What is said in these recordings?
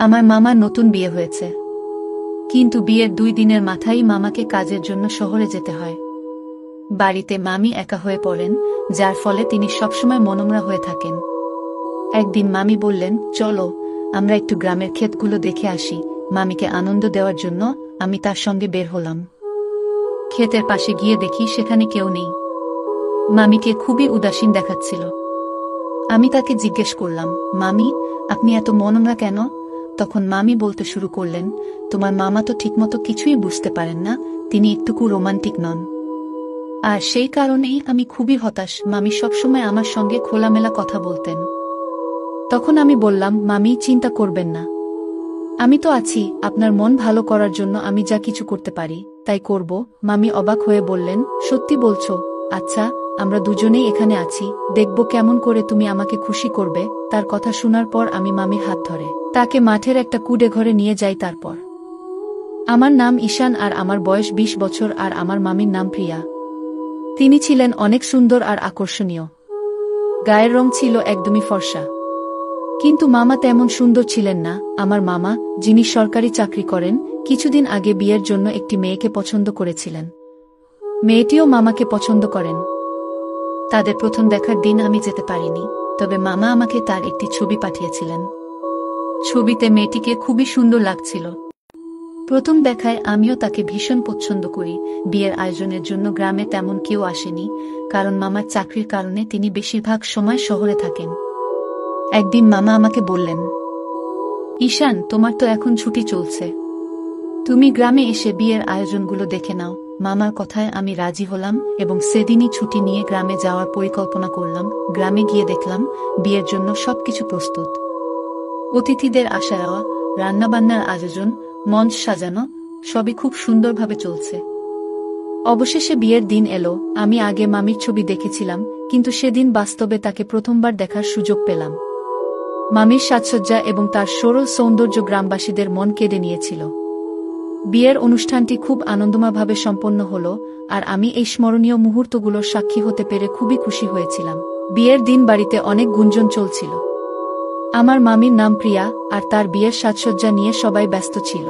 আমার মামার নতুন বিয়ে হয়েছে, কিন্তু বিয়ের 2 দিনের মাথায় মামাকে কাজের জন্য শহরে যেতে হয়। বাড়িতে মামি একা হয়ে পড়েন, যার ফলে তিনি সবসময় মনমরা হয়ে থাকেন। একদিন মামি বললেন, চলো আমরা একটু গ্রামের ক্ষেতগুলো দেখে আসি। মামিকে আনন্দ দেওয়ার জন্য আমি তার সঙ্গে বের হলাম। ক্ষেতের পাশে গিয়ে দেখি সেখানে কেউ নেই। মামিকে খুবই উদাসীন দেখাচ্ছিল। আমি তাকে জিজ্ঞেস করলাম, মামি, আপনি এত মনমরা কেন? তখন মামি বলতে শুরু করলেন, তোমার মামা তো ঠিকমতো কিছুই বুঝতে পারেন না, তিনি একটুকু রোমান্টিক নন, আর সেই কারণেই আমি খুবই হতাশ। মামি সবসময় আমার সঙ্গে খোলামেলা কথা বলতেন। তখন আমি বললাম, মামি, চিন্তা করবেন না, আমি তো আছি, আপনার মন ভালো করার জন্য আমি যা কিছু করতে পারি তাই করব। মামি অবাক হয়ে বললেন, সত্যি বলছো? আচ্ছা, আমরা দুজনেই এখানে আছি, দেখব কেমন করে তুমি আমাকে খুশি করবে। তার কথা শোনার পর আমি মামির হাত ধরে তাকে মাঠের একটা কুড়ে ঘরে নিয়ে যাই। তারপর আমার নাম ঈশান আর আমার বয়স 20 বছর, আর আমার মামির নাম প্রিয়া। তিনি ছিলেন অনেক সুন্দর আর আকর্ষণীয়। গায়ের রং ছিল একদমই ফর্সা, কিন্তু মামা তেমন সুন্দর ছিলেন না। আমার মামা, যিনি সরকারি চাকরি করেন, কিছুদিন আগে বিয়ের জন্য একটি মেয়েকে পছন্দ করেছিলেন। মেয়েটিও মামাকে পছন্দ করেন। তাদের প্রথম দেখার দিন আমি যেতে পারিনি, তবে মামা আমাকে তার একটি ছবি পাঠিয়েছিলেন। ছবিতে মেয়েটিকে খুবই সুন্দর লাগছিল। প্রথম দেখায় আমিও তাকে ভীষণ পছন্দ করি। বিয়ের আয়োজনের জন্য গ্রামে তেমন কেউ আসেনি, কারণ মামার চাকরির কারণে তিনি বেশিরভাগ সময় শহরে থাকেন। একদিন মামা আমাকে বললেন, ঈশান, তোমার তো এখন ছুটি চলছে, তুমি গ্রামে এসে বিয়ের আয়োজনগুলো দেখে নাও। মামার কথায় আমি রাজি হলাম এবং সেদিনই ছুটি নিয়ে গ্রামে যাওয়ার পরিকল্পনা করলাম। গ্রামে গিয়ে দেখলাম বিয়ের জন্য সবকিছু প্রস্তুত। অতিথিদের আসা যাওয়া, রান্নাবান্নার আয়োজন, মঞ্চ সাজানো, সবই খুব সুন্দরভাবে চলছে। অবশেষে বিয়ের দিন এলো। আমি আগে মামির ছবি দেখেছিলাম, কিন্তু সেদিন বাস্তবে তাকে প্রথমবার দেখার সুযোগ পেলাম। মামির সাজসজ্জা এবং তার সরল সৌন্দর্য গ্রামবাসীদের মন কেড়ে নিয়েছিল। বিয়ের অনুষ্ঠানটি খুব আনন্দময়ভাবে সম্পন্ন হল, আর আমি এই স্মরণীয় মুহূর্তগুলোর সাক্ষী হতে পেরে খুবই খুশি হয়েছিলাম। বিয়ের দিন বাড়িতে অনেক গুঞ্জন চলছিল। আমার মামির নাম প্রিয়া, আর তার বিয়ের সাজসজ্জা নিয়ে সবাই ব্যস্ত ছিল।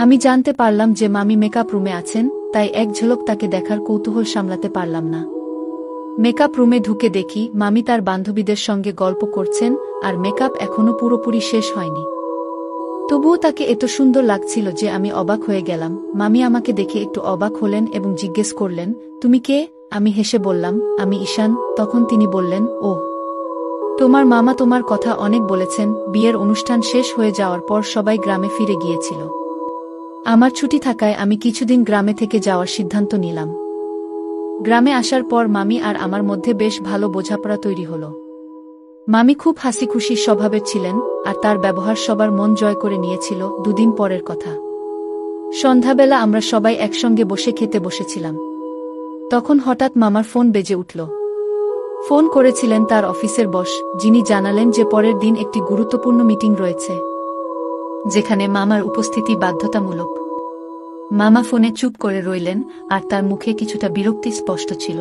আমি জানতে পারলাম যে মামি মেকআপ রুমে আছেন, তাই এক ঝলক তাকে দেখার কৌতূহল সামলাতে পারলাম না। মেকআপ রুমে ঢুকে দেখি মামি তার বান্ধবীদের সঙ্গে গল্প করছেন, আর মেকআপ এখনো পুরোপুরি শেষ হয়নি। তবুও তাকে এত সুন্দর লাগছিল যে আমি অবাক হয়ে গেলাম। মামি আমাকে দেখে একটু অবাক হলেন এবং জিজ্ঞেস করলেন, তুমি কে? আমি হেসে বললাম, আমি ঈশান। তখন তিনি বললেন, ওহ, তোমার মামা তোমার কথা অনেক বলেছেন। বিয়ের অনুষ্ঠান শেষ হয়ে যাওয়ার পর সবাই গ্রামে ফিরে গিয়েছিল। আমার ছুটি থাকায় আমি কিছুদিন গ্রামে থেকে যাওয়ার সিদ্ধান্ত নিলাম। গ্রামে আসার পর মামি আর আমার মধ্যে বেশ ভালো বোঝাপড়া তৈরি হলো। মামি খুব হাসিখুশি স্বভাবের ছিলেন, আর তার ব্যবহার সবার মন জয় করে নিয়েছিল। 2 দিন পরের কথা, সন্ধ্যাবেলা আমরা সবাই একসঙ্গে বসে খেতে বসেছিলাম। তখন হঠাৎ মামার ফোন বেজে উঠল। ফোন করেছিলেন তার অফিসের বস, যিনি জানালেন যে পরের দিন একটি গুরুত্বপূর্ণ মিটিং রয়েছে, যেখানে মামার উপস্থিতি বাধ্যতামূলক। মামা ফোনে চুপ করে রইলেন, আর তার মুখে কিছুটা বিরক্তি স্পষ্ট ছিল।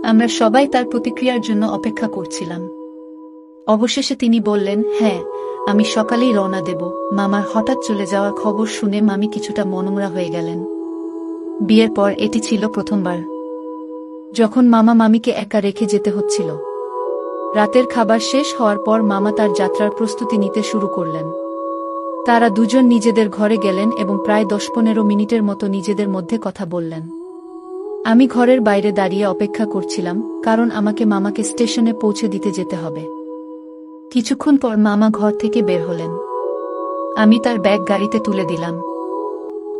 আমরা সবাই তার প্রতিক্রিয়ার জন্য অপেক্ষা করছিলাম। অবশেষে তিনি বললেন, হ্যাঁ, আমি সকালেই রওনা দেব। মামার হঠাৎ চলে যাওয়ার খবর শুনে মামি কিছুটা মনমরা হয়ে গেলেন। বিয়ের পর এটি ছিল প্রথমবার যখন মামা মামিকে একা রেখে যেতে হচ্ছিল। রাতের খাবার শেষ হওয়ার পর মামা তার যাত্রার প্রস্তুতি নিতে শুরু করলেন। তারা দুজন নিজেদের ঘরে গেলেন এবং প্রায় 10-15 মিনিটের মতো নিজেদের মধ্যে কথা বললেন। আমি ঘরের বাইরে দাঁড়িয়ে অপেক্ষা করছিলাম, কারণ আমাকে মামাকে স্টেশনে পৌঁছে দিতে যেতে হবে। কিছুক্ষণ পর মামা ঘর থেকে বের হলেন। আমি তার ব্যাগ গাড়িতে তুলে দিলাম।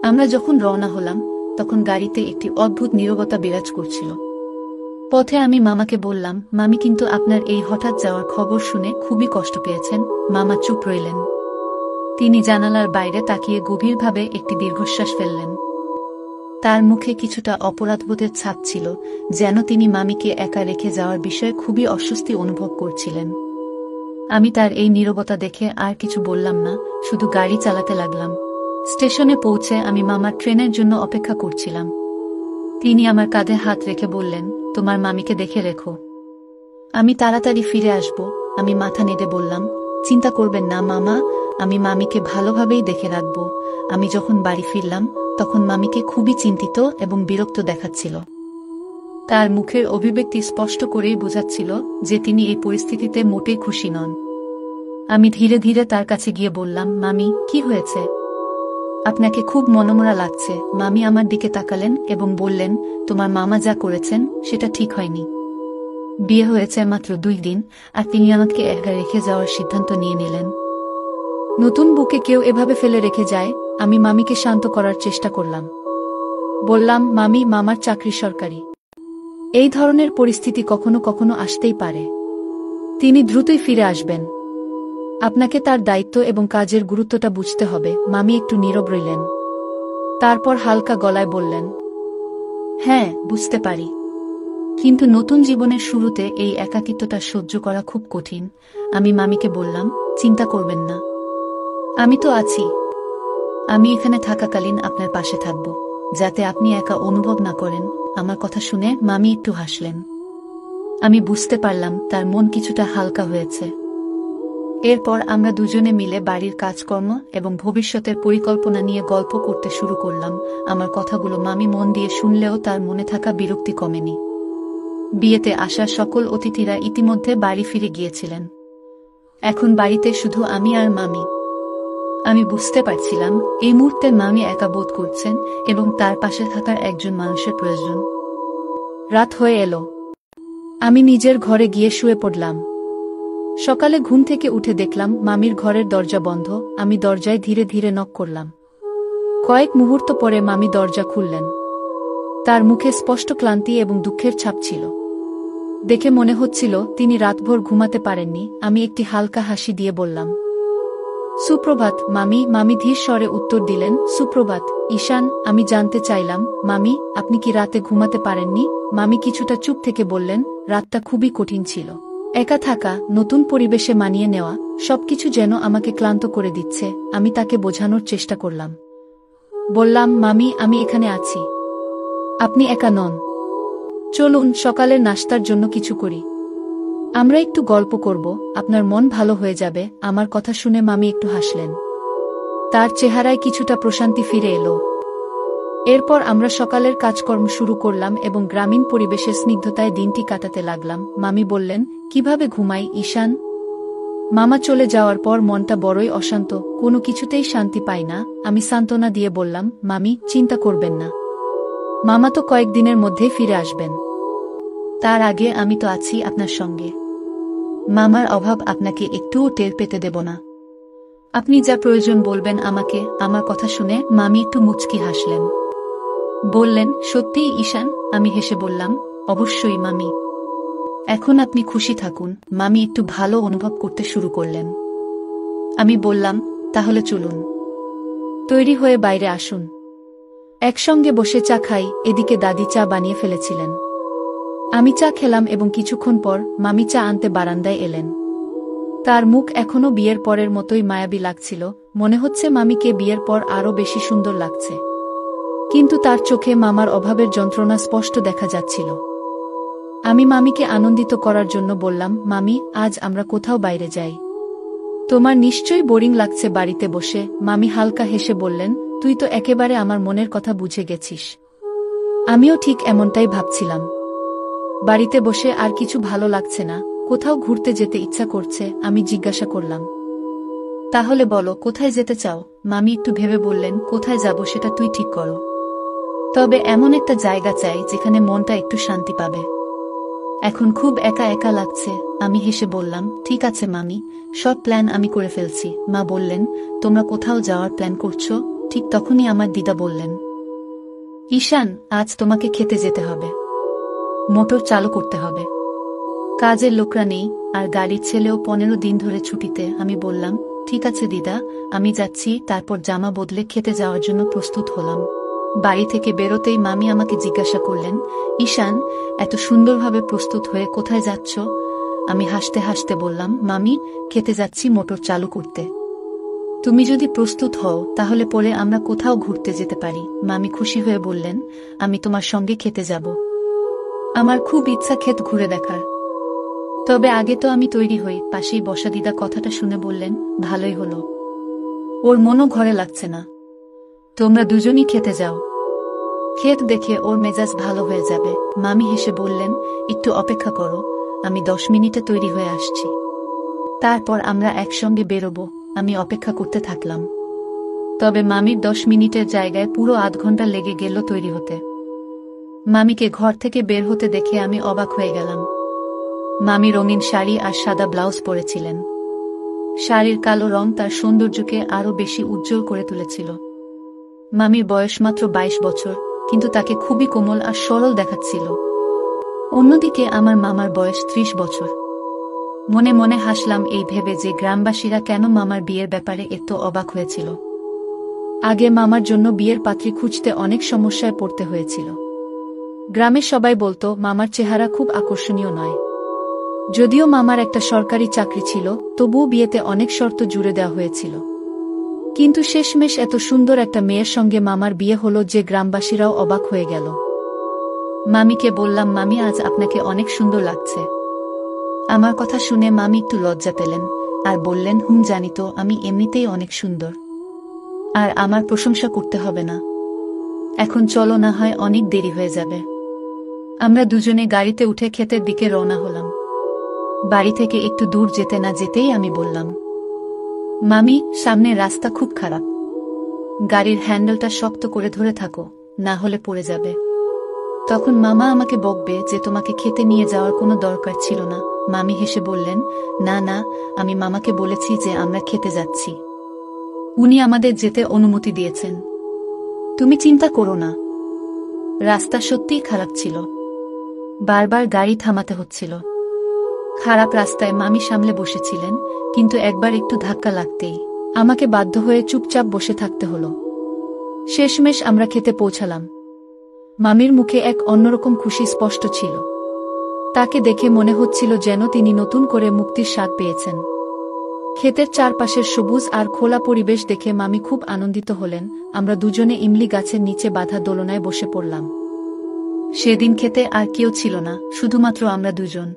আমরা যখন রওনা হলাম, তখন গাড়িতে একটি অদ্ভুত নীরবতা বিরাজ করছিল। পথে আমি মামাকে বললাম, মামি, কিন্তু আপনার এই হঠাৎ যাওয়ার খবর শুনে খুবই কষ্ট পেয়েছেন। মামা চুপ রইলেন। তিনি জানালার বাইরে তাকিয়ে গভীরভাবে একটি দীর্ঘশ্বাস ফেললেন। তার মুখে কিছুটা অপরাধবোধের ছাপ ছিল, যেন তিনি মামিকে একা রেখে যাওয়ার বিষয়ে খুবই অস্বস্তি অনুভব করছিলেন। আমি তার এই নীরবতা দেখে আর কিছু বললাম না, শুধু গাড়ি চালাতে লাগলাম। স্টেশনে পৌঁছে আমি মামার ট্রেনের জন্য অপেক্ষা করছিলাম। তিনি আমার কাঁধে হাত রেখে বললেন, তোমার মামিকে দেখে রেখো, আমি তাড়াতাড়ি ফিরে আসব। আমি মাথা নেড়ে বললাম, চিন্তা করবেন না মামা, আমি মামিকে ভালোভাবেই দেখে রাখব। আমি যখন বাড়ি ফিরলাম তখন মামিকে খুবই চিন্তিত এবং বিরক্ত দেখাচ্ছিল। তার মুখের অভিব্যক্তি স্পষ্ট করেই বোঝাচ্ছিল যে তিনি এই পরিস্থিতিতে মোটেই খুশি নন। আমি ধীরে ধীরে তার কাছে গিয়ে বললাম, মামি, কি হয়েছে? আপনাকে খুব মনমরা লাগছে। মামি আমার দিকে তাকালেন এবং বললেন, তোমার মামা যা করেছেন সেটা ঠিক হয়নি। বিয়ে হয়েছে মাত্র 2 দিন আর তিনি আমাকে একা রেখে যাওয়ার সিদ্ধান্ত নিয়ে নিলেন। নতুন বউকে কেউ এভাবে ফেলে রেখে যায়? আমি মামিকে শান্ত করার চেষ্টা করলাম। বললাম, মামি, মামার চাকরি সরকারি। এই ধরনের পরিস্থিতি কখনো কখনো আসতেই পারে। তিনি দ্রুতই ফিরে আসবেন। আপনাকে তার দায়িত্ব এবং কাজের গুরুত্বটা বুঝতে হবে। মামি একটু নীরব রইলেন। তারপর হালকা গলায় বললেন, হ্যাঁ, বুঝতে পারি, কিন্তু নতুন জীবনের শুরুতে এই একাকিত্বটা সহ্য করা খুব কঠিন। আমি মামিকে বললাম, চিন্তা করবেন না, আমি তো আছি। আমি এখানে থাকাকালীন আপনার পাশে থাকব, যাতে আপনি একা অনুভব না করেন। আমার কথা শুনে মামি একটু হাসলেন। আমি বুঝতে পারলাম তার মন কিছুটা হালকা হয়েছে। এরপর আমরা দুজনে মিলে বাড়ির কাজকর্ম এবং ভবিষ্যতের পরিকল্পনা নিয়ে গল্প করতে শুরু করলাম। আমার কথাগুলো মামি মন দিয়ে শুনলেও তার মনে থাকা বিরক্তি কমেনি। বিয়েতে আসা সকল অতিথিরা ইতিমধ্যে বাড়ি ফিরে গিয়েছিলেন। এখন বাড়িতে শুধু আমি আর মামি। আমি বুঝতে পারছিলাম এই মুহূর্তে মামি একা বোধ করছেন এবং তার পাশে থাকার একজন মানুষের প্রয়োজন। রাত হয়ে এলো। আমি নিজের ঘরে গিয়ে শুয়ে পড়লাম। সকালে ঘুম থেকে উঠে দেখলাম মামির ঘরের দরজা বন্ধ। আমি দরজায় ধীরে ধীরে নক করলাম। কয়েক মুহূর্ত পরে মামি দরজা খুললেন। তার মুখে স্পষ্ট ক্লান্তি এবং দুঃখের ছাপ ছিল। দেখে মনে হচ্ছিল তিনি রাতভর ঘুমাতে পারেননি। আমি একটি হালকা হাসি দিয়ে বললাম, সুপ্রভাত মামি। মামি ধীর স্বরে উত্তর দিলেন, সুপ্রভাত ঈশান। আমি জানতে চাইলাম, মামি, আপনি কি রাতে ঘুমাতে পারেননি? মামি কিছুটা চুপ থেকে বললেন, রাতটা খুবই কঠিন ছিল। একা থাকা, নতুন পরিবেশে মানিয়ে নেওয়া, সবকিছু যেন আমাকে ক্লান্ত করে দিচ্ছে। আমি তাকে বোঝানোর চেষ্টা করলাম। বললাম, মামি, আমি এখানে আছি, আপনি একা নন। চলুন সকালের নাশতার জন্য কিছু করি। আমরা একটু গল্প করব, আপনার মন ভালো হয়ে যাবে। আমার কথা শুনে মামি একটু হাসলেন। তার চেহারায় কিছুটা প্রশান্তি ফিরে এলো। এরপর আমরা সকালের কাজকর্ম শুরু করলাম এবং গ্রামীণ পরিবেশের স্নিগ্ধতায় দিনটি কাটাতে লাগলাম। মামি বললেন, কিভাবে ঘুমাই ঈশান? মামা চলে যাওয়ার পর মনটা বড়ই অশান্ত, কোনো কিছুতেই শান্তি পাই না। আমি সান্ত্বনা দিয়ে বললাম, মামি, চিন্তা করবেন না, মামা তো কয়েকদিনের মধ্যেই ফিরে আসবেন। তার আগে আমি তো আছি আপনার সঙ্গে। মামার অভাব আপনাকে একটুও টের পেতে দেব না। আপনি যা প্রয়োজন বলবেন আমাকে। আমার কথা শুনে মামি একটু মুচকি হাসলেন। বললেন, সত্যিই ঈশান? আমি হেসে বললাম, অবশ্যই মামি। এখন আপনি খুশি থাকুন। মামি একটু ভালো অনুভব করতে শুরু করলেন। আমি বললাম, তাহলে চলুন, তৈরি হয়ে বাইরে আসুন, একসঙ্গে বসে চা খাই। এদিকে দাদি চা বানিয়ে ফেলেছিলেন। আমি চা খেলাম এবং কিছুক্ষণ পর মামি চা আনতে বারান্দায় এলেন। তার মুখ এখনো বিয়ের পরের মতোই মায়াবী লাগছিল। মনে হচ্ছে মামিকে বিয়ের পর আরও বেশি সুন্দর লাগছে, কিন্তু তার চোখে মামার অভাবের যন্ত্রণা স্পষ্ট দেখা যাচ্ছিল। আমি মামিকে আনন্দিত করার জন্য বললাম, মামি, আজ আমরা কোথাও বাইরে যাই। তোমার নিশ্চয়ই বোরিং লাগছে বাড়িতে বসে। মামি হালকা হেসে বললেন, তুই তো একেবারে আমার মনের কথা বুঝে গেছিস। আমিও ঠিক এমনটাই ভাবছিলাম। বাড়িতে বসে আর কিছু ভালো লাগছে না, কোথাও ঘুরতে যেতে ইচ্ছা করছে। আমি জিজ্ঞাসা করলাম, তাহলে বলো কোথায় যেতে চাও? মামি একটু ভেবে বললেন, কোথায় যাব সেটা তুই ঠিক করো, তবে এমন একটা জায়গা চাই যেখানে মনটা একটু শান্তি পাবে। এখন খুব একা একা লাগছে। আমি হেসে বললাম, ঠিক আছে মামি, সব প্ল্যান আমি করে ফেলছি। মা বললেন, তোমরা কোথাও যাওয়ার প্ল্যান করছো? ঠিক তখনই আমার দিদা বললেন, ঈশান, আজ তোমাকে খেতে যেতে হবে, মোটর চালু করতে হবে। কাজের লোকরা নেই আর গাড়ির ছেলেও 15 দিন ধরে ছুটিতে। আমি বললাম, ঠিক আছে দিদা, আমি যাচ্ছি। তারপর জামা বদলে খেতে যাওয়ার জন্য প্রস্তুত হলাম। বাড়ি থেকে বেরোতেই মামি আমাকে জিজ্ঞাসা করলেন, ঈশান, এত সুন্দরভাবে প্রস্তুত হয়ে কোথায় যাচ্ছ? আমি হাসতে হাসতে বললাম, মামি, খেতে যাচ্ছি মোটর চালু করতে। তুমি যদি প্রস্তুত হও তাহলে পরে আমরা কোথাও ঘুরতে যেতে পারি। মামি খুশি হয়ে বললেন, আমি তোমার সঙ্গে খেতে যাব। আমার খুব ইচ্ছা ক্ষেত ঘুরে দেখার, তবে আগে তো আমি তৈরি হই। পাশেই বসা দিদা কথাটা শুনে বললেন, ভালোই হলো, ওর মনও ঘরে লাগছে না। তোমরা দুজনই খেতে যাও। ক্ষেত দেখে ওর মেজাজ ভালো হয়ে যাবে। মামি হেসে বললেন, একটু অপেক্ষা করো, আমি 10 মিনিটে তৈরি হয়ে আসছি। তারপর আমরা একসঙ্গে বেরোবো। আমি অপেক্ষা করতে থাকলাম। তবে মামির 10 মিনিটের জায়গায় পুরো আধ ঘন্টা লেগে গেল তৈরি হতে। মামিকে ঘর থেকে বের হতে দেখে আমি অবাক হয়ে গেলাম। মামি রঙিন শাড়ি আর সাদা ব্লাউজ পরেছিলেন। শাড়ির কালো রং তার সৌন্দর্যকে আরো বেশি উজ্জ্বল করে তুলেছিল। মামির বয়স মাত্র 22 বছর, কিন্তু তাকে খুবই কোমল আর সরল দেখাচ্ছিল। অন্যদিকে আমার মামার বয়স 30 বছর। মনে মনে হাসলাম এই ভেবে যে গ্রামবাসীরা কেন মামার বিয়ের ব্যাপারে এত অবাক হয়েছিল। আগে মামার জন্য বিয়ের পাত্রী খুঁজতে অনেক সমস্যায় পড়তে হয়েছিল। গ্রামের সবাই বলতো মামার চেহারা খুব আকর্ষণীয় নয়। যদিও মামার একটা সরকারি চাকরি ছিল, তবুও বিয়েতে অনেক শর্ত জুড়ে দেওয়া হয়েছিল। কিন্তু শেষমেশ এত সুন্দর একটা মেয়ের সঙ্গে মামার বিয়ে হলো যে গ্রামবাসীরাও অবাক হয়ে গেল। মামিকে বললাম, মামি আজ আপনাকে অনেক সুন্দর লাগছে। আমার কথা শুনে মামি একটু লজ্জা পেলেন আর বললেন, জানি তো, আমি এমনিতেই অনেক সুন্দর, আর আমার প্রশংসা করতে হবে না। এখন চলো, না হয় অনেক দেরি হয়ে যাবে। আমরা দুজনে গাড়িতে উঠে ক্ষেতের দিকে রওনা হলাম। বাড়ি থেকে একটু দূর যেতে না যেতেই আমি বললাম, মামি, সামনের রাস্তা খুব খারাপ। গাড়ির হ্যান্ডেলটা শক্ত করে ধরে থাকো, না হলে পড়ে যাবে। তখন মামা আমাকে বকবে যে তোমাকে খেতে নিয়ে যাওয়ার কোনো দরকার ছিল না। মামি হেসে বললেন, না না, আমি মামাকে বলেছি যে আমরা খেতে যাচ্ছি। উনি আমাদের যেতে অনুমতি দিয়েছেন। তুমি চিন্তা করো না। রাস্তা সত্যিই খারাপ ছিল। বারবার গাড়ি থামাতে হচ্ছিল। খারাপ রাস্তায় মামি সামলে বসেছিলেন, কিন্তু একবার একটু ধাক্কা লাগতেই আমাকে বাধ্য হয়ে চুপচাপ বসে থাকতে হলো। শেষমেশ আমরা খেতে পৌঁছালাম। মামির মুখে এক অন্যরকম খুশি স্পষ্ট ছিল। তাকে দেখে মনে হচ্ছিল যেন তিনি নতুন করে মুক্তির স্বাদ পেয়েছেন। ক্ষেতের চারপাশের সবুজ আর খোলা পরিবেশ দেখে মামি খুব আনন্দিত হলেন। আমরা দুজনে ইমলি গাছের নিচে বাঁধা দোলনায় বসে পড়লাম। সেদিন খেতে আর কেউ ছিল না, শুধুমাত্র আমরা দুজন।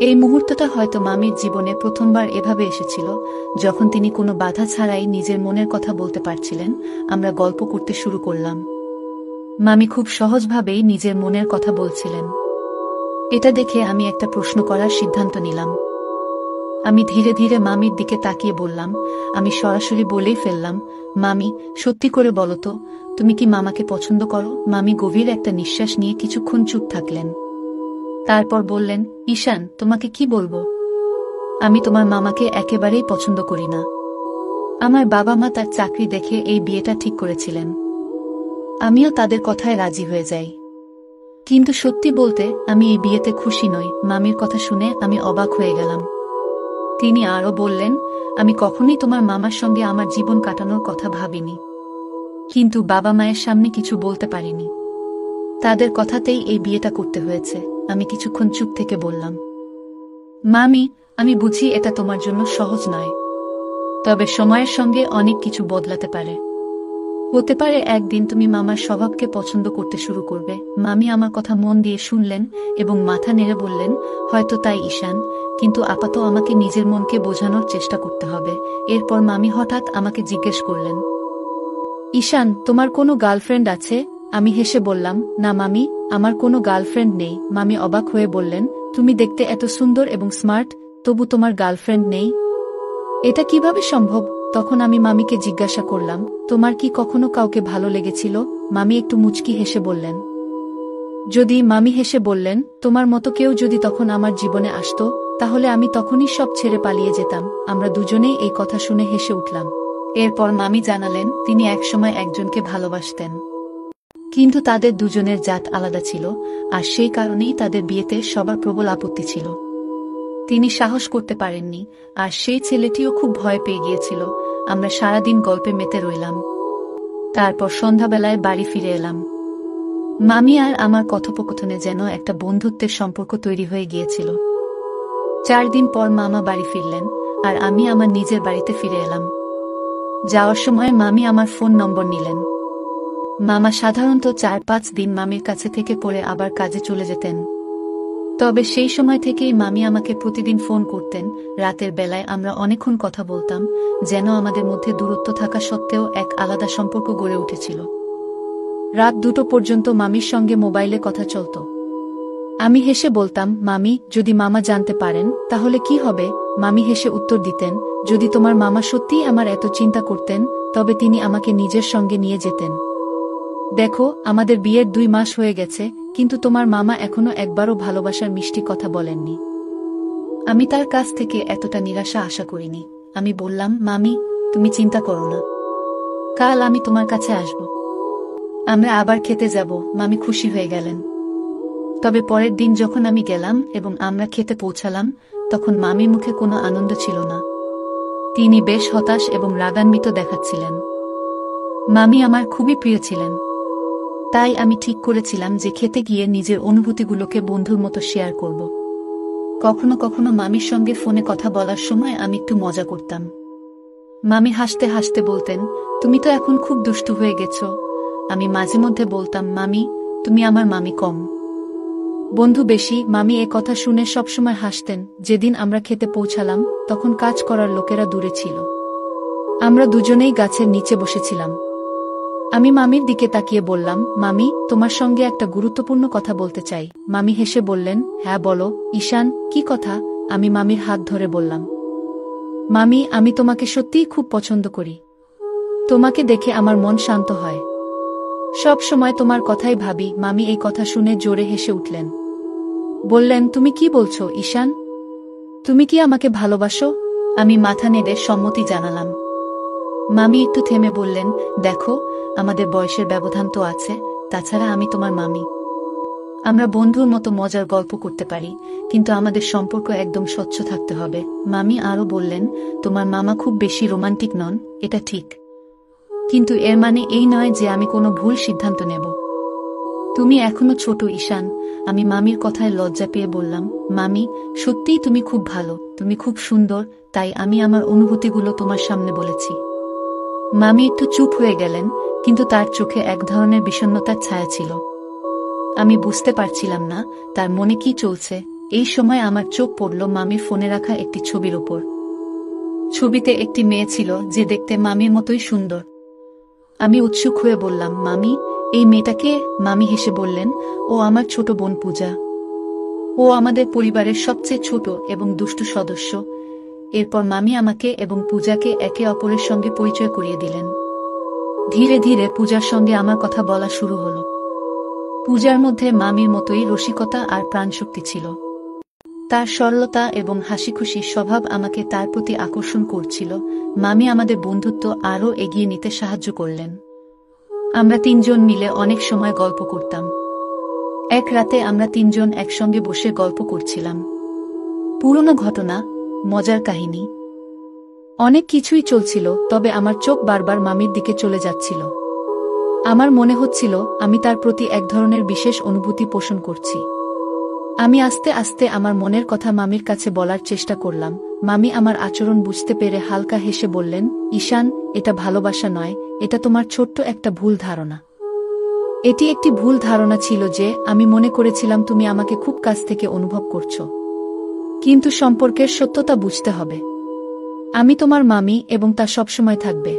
এই মুহূর্তটা হয়তো মামির জীবনে প্রথমবার এভাবে এসেছিল, যখন তিনি কোনো বাধা ছাড়াই নিজের মনের কথা বলতে পারছিলেন। আমরা গল্প করতে শুরু করলাম। মামি খুব সহজভাবেই নিজের মনের কথা বলছিলেন। এটা দেখে আমি একটা প্রশ্ন করার সিদ্ধান্ত নিলাম। আমি ধীরে ধীরে মামির দিকে তাকিয়ে বললাম, আমি সরাসরি বলেই ফেললাম, মামি, সত্যি করে বলো তো, তুমি কি মামাকে পছন্দ করো? মামি গভীর একটা নিঃশ্বাস নিয়ে কিছুক্ষণ চুপ থাকলেন। তারপর বললেন, ঈশান, তোমাকে কি বলবো? আমি তোমার মামাকে একেবারেই পছন্দ করি না। আমার বাবা মা তার চাকরি দেখে এই বিয়েটা ঠিক করেছিলেন। আমিও তাদের কথায় রাজি হয়ে যাই। কিন্তু সত্যি বলতে আমি এই বিয়েতে খুশি নই। মামির কথা শুনে আমি অবাক হয়ে গেলাম। তিনি আরও বললেন, আমি কখনোই তোমার মামার সঙ্গে আমার জীবন কাটানোর কথা ভাবিনি, কিন্তু বাবা মায়ের সামনে কিছু বলতে পারিনি। তাদের কথাতেই এই বিয়েটা করতে হয়েছে। আমি কিছুক্ষণ চুপ থেকে বললাম, মামি, আমি বুঝি এটা তোমার জন্য সহজ নয়, তবে সময়ের সঙ্গে অনেক কিছু বদলাতে পারে। হতে পারে একদিন তুমি মামার স্বভাবকে পছন্দ করতে শুরু করবে। মামি আমার কথা মন দিয়ে শুনলেন এবং মাথা নেড়ে বললেন, হয়তো তাই ঈশান, কিন্তু আপাতত আমাকে নিজের মনকে বোঝানোর চেষ্টা করতে হবে। এরপর মামি হঠাৎ আমাকে জিজ্ঞেস করলেন, ঈশান, তোমার কোনো গার্লফ্রেন্ড আছে? আমি হেসে বললাম, না মামি, আমার কোনো গার্লফ্রেন্ড নেই। মামি অবাক হয়ে বললেন, তুমি দেখতে এত সুন্দর এবং স্মার্ট, তবু তোমার গার্লফ্রেন্ড নেই? এটা কিভাবে সম্ভব? তখন আমি মামিকে জিজ্ঞাসা করলাম, তোমার কি কখনো কাউকে ভালো লেগেছিল? মামি একটু মুচকি হেসে বললেন, যদি। মামি হেসে বললেন, তোমার মতো কেউ যদি তখন আমার জীবনে আসতো, তাহলে আমি তখনই সব ছেড়ে পালিয়ে যেতাম। আমরা দুজনেই এই কথা শুনে হেসে উঠলাম। এরপর মামি জানালেন, তিনি একসময় একজনকে ভালোবাসতেন, কিন্তু তাদের দুজনের জাত আলাদা ছিল, আর সেই কারণেই তাদের বিয়েতে সবার প্রবল আপত্তি ছিল। তিনি সাহস করতে পারেননি, আর সেই ছেলেটিও খুব ভয় পেয়ে গিয়েছিল। আমরা সারাদিন গল্পে মেতে রইলাম। তারপর সন্ধ্যাবেলায় বাড়ি ফিরে এলাম। মামি আর আমার কথোপকথনে যেন একটা বন্ধুত্বের সম্পর্ক তৈরি হয়ে গিয়েছিল। 4 দিন পর মামা বাড়ি ফিরলেন, আর আমি আমার নিজের বাড়িতে ফিরে এলাম। যাওয়ার সময় মামি আমার ফোন নম্বর নিলেন। মামা সাধারণত 4-5 দিন মামির কাছে থেকে পরে আবার কাজে চলে যেতেন। তবে সেই সময় থেকেই মামি আমাকে প্রতিদিন ফোন করতেন। রাতের বেলায় আমরা অনেকক্ষণ কথা বলতাম, যেন আমাদের মধ্যে দূরত্ব থাকা সত্ত্বেও এক আলাদা সম্পর্ক গড়ে উঠেছিল। রাত 2টো পর্যন্ত মামির সঙ্গে মোবাইলে কথা চলত। আমি হেসে বলতাম, মামি, যদি মামা জানতে পারেন তাহলে কি হবে? মামি হেসে উত্তর দিতেন, যদি তোমার মামা সত্যিই আমার এত চিন্তা করতেন তবে তিনি আমাকে নিজের সঙ্গে নিয়ে যেতেন। দেখো, আমাদের বিয়ের 2 মাস হয়ে গেছে, কিন্তু তোমার মামা এখনো একবারও ভালোবাসার মিষ্টি কথা বলেননি। আমি তার কাছ থেকে এতটা নিরাশা আশা করিনি। আমি বললাম, মামি, তুমি চিন্তা করো না, কাল আমি তোমার কাছে আসব, আমরা আবার খেতে যাব। মামি খুশি হয়ে গেলেন। তবে পরের দিন যখন আমি গেলাম এবং আমরা খেতে পৌঁছালাম, তখন মামির মুখে কোনো আনন্দ ছিল না। তিনি বেশ হতাশ এবং রাগান্বিত দেখাচ্ছিলেন। মামি আমার খুবই প্রিয় ছিলেন, তাই আমি ঠিক করেছিলাম যে খেতে গিয়ে নিজের অনুভূতিগুলোকে বন্ধুর মতো শেয়ার করব। কখনো কখনো মামির সঙ্গে ফোনে কথা বলার সময় আমি একটু মজা করতাম। মামি হাসতে হাসতে বলতেন, তুমি তো এখন খুব দুষ্টু হয়ে গেছো। আমি মাঝে মধ্যে বলতাম, মামি, তুমি আমার মামি কম, বন্ধু বেশি। মামি এ কথা শুনে সবসময় হাসতেন। যেদিন আমরা খেতে পৌঁছালাম তখন কাজ করার লোকেরা দূরে ছিল। আমরা দুজনেই গাছের নিচে বসেছিলাম। আমি মামির দিকে তাকিয়ে বললাম, মামি, তোমার সঙ্গে একটা গুরুত্বপূর্ণ কথা বলতে চাই। মামি হেসে বললেন, হ্যাঁ বলো ঈশান, কি কথা? আমি মামির হাত ধরে বললাম, মামি, আমি তোমাকে সত্যিই খুব পছন্দ করি। তোমাকে দেখে আমার মন শান্ত হয়। সব সময় তোমার কথাই ভাবি। মামি এই কথা শুনে জোরে হেসে উঠলেন। বললেন, তুমি কি বলছো ঈশান? তুমি কি আমাকে ভালোবাসো? আমি মাথা নেড়ে সম্মতি জানালাম। মামি একটু থেমে বললেন, দেখো, আমাদের বয়সের ব্যবধান তো আছে, তাছাড়া আমি তোমার মামি। আমরা বন্ধুর মতো মজার গল্প করতে পারি, কিন্তু আমাদের সম্পর্ক একদম স্বচ্ছ থাকতে হবে। মামি আরও বললেন, তোমার মামা খুব বেশি রোমান্টিক নন, এটা ঠিক, কিন্তু এর মানে এই নয় যে আমি কোনো ভুল সিদ্ধান্ত নেব। তুমি এখনো ছোট ঈশান। আমি মামির কথায় লজ্জা পেয়ে বললাম, মামি, সত্যিই তুমি খুব ভালো, তুমি খুব সুন্দর, তাই আমি আমার অনুভূতিগুলো তোমার সামনে বলেছি। মামি একটু চুপ হয়ে গেলেন, কিন্তু তার চোখে এক ধরনের বিষণ্ণতার ছায়া ছিল। আমি বুঝতে পারছিলাম না তার মনে কি চলছে। এই সময় আমার চোখ পড়ল মামির ফোনে রাখা একটি ছবির ওপর। ছবিতে একটি মেয়ে ছিল যে দেখতে মামির মতোই সুন্দর। আমি উৎসুক হয়ে বললাম, মামি, এই মেয়েটাকে? মামি হেসে বললেন, ও আমার ছোট বোন পূজা। ও আমাদের পরিবারের সবচেয়ে ছোট এবং দুষ্টু সদস্য। এরপর মামি আমাকে এবং পূজাকে একে অপরের সঙ্গে পরিচয় করিয়ে দিলেন। ধীরে ধীরে পূজার সঙ্গে আমার কথা বলা শুরু হলো। পূজার মধ্যে মামির মতোই রসিকতা আর প্রাণশক্তি ছিল। তার সরলতা এবং হাসিখুশি স্বভাব আমাকে তার প্রতি আকর্ষণ করছিল। মামি আমাদের বন্ধুত্ব আরও এগিয়ে নিতে সাহায্য করলেন। আমরা 3 জন মিলে অনেক সময় গল্প করতাম। এক রাতে আমরা 3 জন একসঙ্গে বসে গল্প করছিলাম। পুরনো ঘটনা, মজার কাহিনী, অনেক কিছুই চলছিল, তবে আমার চোখ বারবার মামির দিকে চলে যাচ্ছিল। আমার মনে হচ্ছিল আমি তার প্রতি এক ধরনের বিশেষ অনুভূতি পোষণ করছি। আমি আস্তে আস্তে আমার মনের কথা মামির কাছে বলার চেষ্টা করলাম। মামি আমার আচরণ বুঝতে পেরে হালকা হেসে বললেন, ঈশান, এটা ভালোবাসা নয়, এটা তোমার ছোট্ট একটা ভুল ধারণা। এটি একটি ভুল ধারণা ছিল যে আমি মনে করেছিলাম তুমি আমাকে খুব কাছ থেকে অনুভব করছো। কিন্তু সম্পর্কের সত্যতা বুঝতে হবে। আমি তোমার মামি এবং তা সবসময় থাকবে।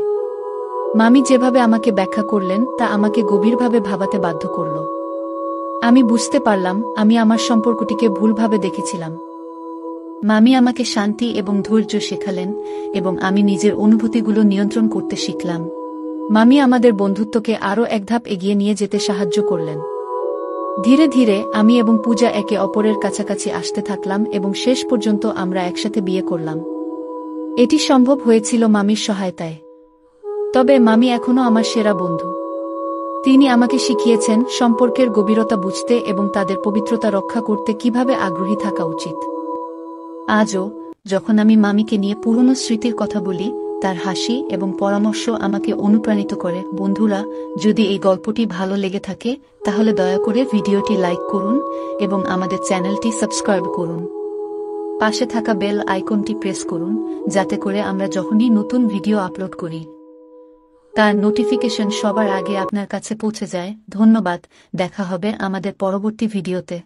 মামি যেভাবে আমাকে ব্যাখ্যা করলেন তা আমাকে গভীরভাবে ভাবাতে বাধ্য করল। আমি বুঝতে পারলাম আমি আমার সম্পর্কটিকে ভুলভাবে দেখেছিলাম। মামি আমাকে শান্তি এবং ধৈর্য শেখালেন এবং আমি নিজের অনুভূতিগুলো নিয়ন্ত্রণ করতে শিখলাম। মামি আমাদের বন্ধুত্বকে আরও এক ধাপ এগিয়ে নিয়ে যেতে সাহায্য করলেন। ধীরে ধীরে আমি এবং পূজা একে অপরের কাছাকাছি আসতে থাকলাম এবং শেষ পর্যন্ত আমরা একসাথে বিয়ে করলাম। এটি সম্ভব হয়েছিল মামির সহায়তায়। তবে মামি এখনও আমার সেরা বন্ধু। তিনি আমাকে শিখিয়েছেন সম্পর্কের গভীরতা বুঝতে এবং তাদের পবিত্রতা রক্ষা করতে কিভাবে আগ্রহী থাকা উচিত। আজও যখন আমি মামিকে নিয়ে পুরনো স্মৃতির কথা বলি, তার হাসি এবং পরামর্শ আমাকে অনুপ্রাণিত করে। বন্ধুরা, যদি এই গল্পটি ভালো লেগে থাকে তাহলে দয়া করে ভিডিওটি লাইক করুন এবং আমাদের চ্যানেলটি সাবস্ক্রাইব করুন। পাশে থাকা বেল আইকনটি প্রেস করুন, যাতে করে আমরা যখনই নতুন ভিডিও আপলোড করি তার নোটিফিকেশন সবার আগে আপনার কাছে পৌঁছে যায়। ধন্যবাদ। দেখা হবে আমাদের পরবর্তী ভিডিওতে।